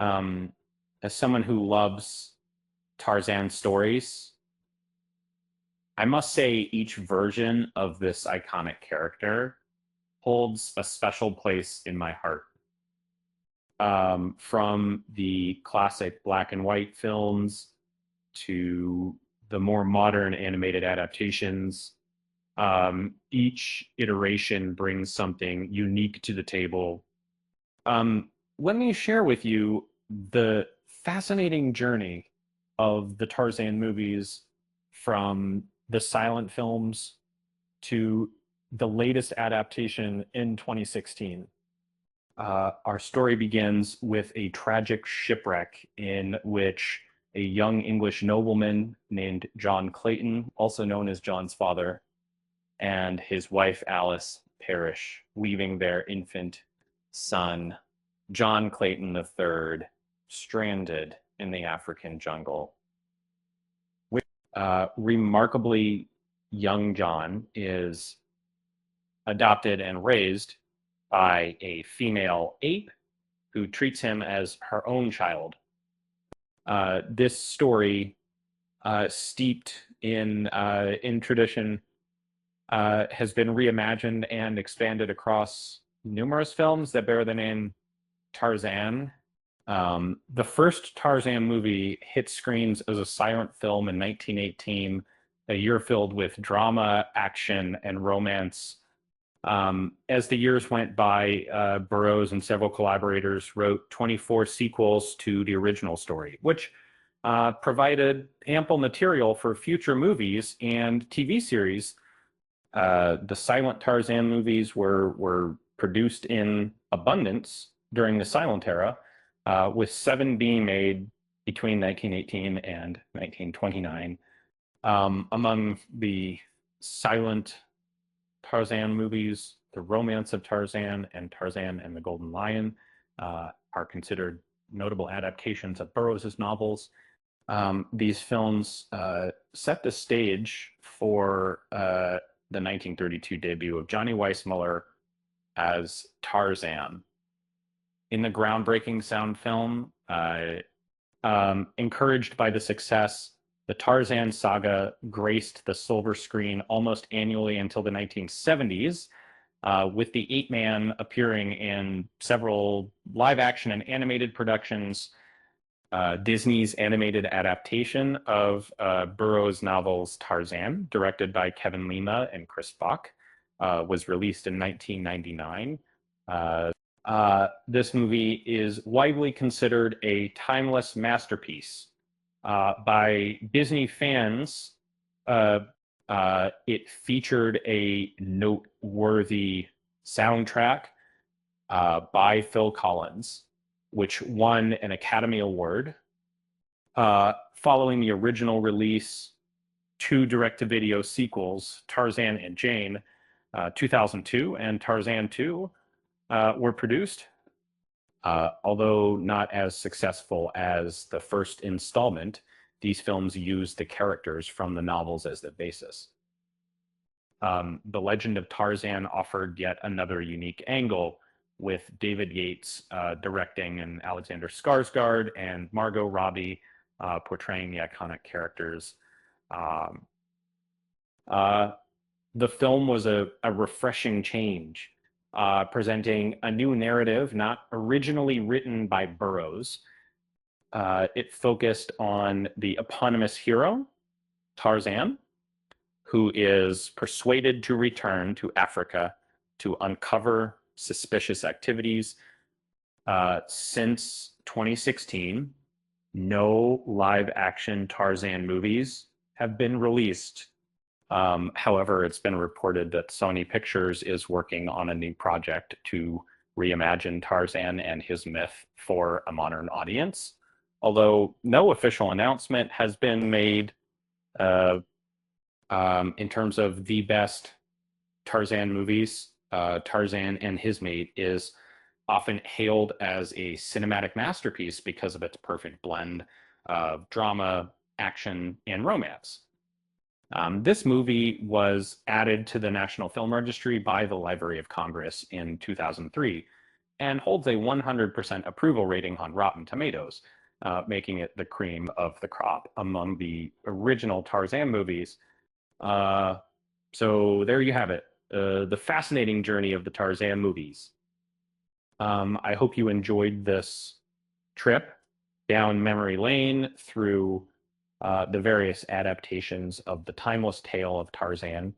Um, as someone who loves Tarzan stories, I must say each version of this iconic character holds a special place in my heart. From the classic black and white films to the more modern animated adaptations, each iteration brings something unique to the table. Um, Let me share with you the fascinating journey of the Tarzan movies from the silent films to the latest adaptation in 2016. Our story begins with a tragic shipwreck in which a young English nobleman named John Clayton, also known as John's father, and his wife Alice perish, leaving their infant son, John Clayton III, stranded in the African jungle. Remarkably, young John is adopted and raised by a female ape who treats him as her own child. This story, steeped in tradition, has been reimagined and expanded across numerous films that bear the name Tarzan. The first Tarzan movie hit screens as a silent film in 1918, a year filled with drama, action, and romance. As the years went by, Burroughs and several collaborators wrote 24 sequels to the original story, which provided ample material for future movies and TV series. The silent Tarzan movies were produced in abundance during the silent era, with 7 being made between 1918 and 1929. Among the silent Tarzan movies, The Romance of Tarzan and Tarzan and the Golden Lion are considered notable adaptations of Burroughs' novels. These films set the stage for the 1932 debut of Johnny Weissmuller as Tarzan. In the groundbreaking sound film, encouraged by the success, the Tarzan saga graced the silver screen almost annually until the 1970s, with the ape man appearing in several live action and animated productions. Disney's animated adaptation of Burroughs' novels Tarzan, directed by Kevin Lima and Chris Bach, was released in 1999. This movie is widely considered a timeless masterpiece. By Disney fans, it featured a noteworthy soundtrack by Phil Collins, which won an Academy Award. Following the original release, 2 direct-to-video sequels, Tarzan and Jane, 2002, and Tarzan 2, were produced, although not as successful as the first installment. These films used the characters from the novels as the basis. The Legend of Tarzan offered yet another unique angle, with David Yates directing and Alexander Skarsgård and Margot Robbie portraying the iconic characters. The film was a refreshing change, presenting a new narrative not originally written by Burroughs. It focused on the eponymous hero, Tarzan, who is persuaded to return to Africa to uncover suspicious activities. Since 2016, no live action Tarzan movies have been released. However, it's been reported that Sony Pictures is working on a new project to reimagine Tarzan and his myth for a modern audience. Although no official announcement has been made in terms of the best Tarzan movies, Tarzan and His Mate is often hailed as a cinematic masterpiece because of its perfect blend of drama, action, and romance. This movie was added to the National Film Registry by the Library of Congress in 2003, and holds a 100% approval rating on Rotten Tomatoes, making it the cream of the crop among the original Tarzan movies. Uh, so there you have it, the fascinating journey of the Tarzan movies. I hope you enjoyed this trip down memory lane through the various adaptations of the timeless tale of Tarzan.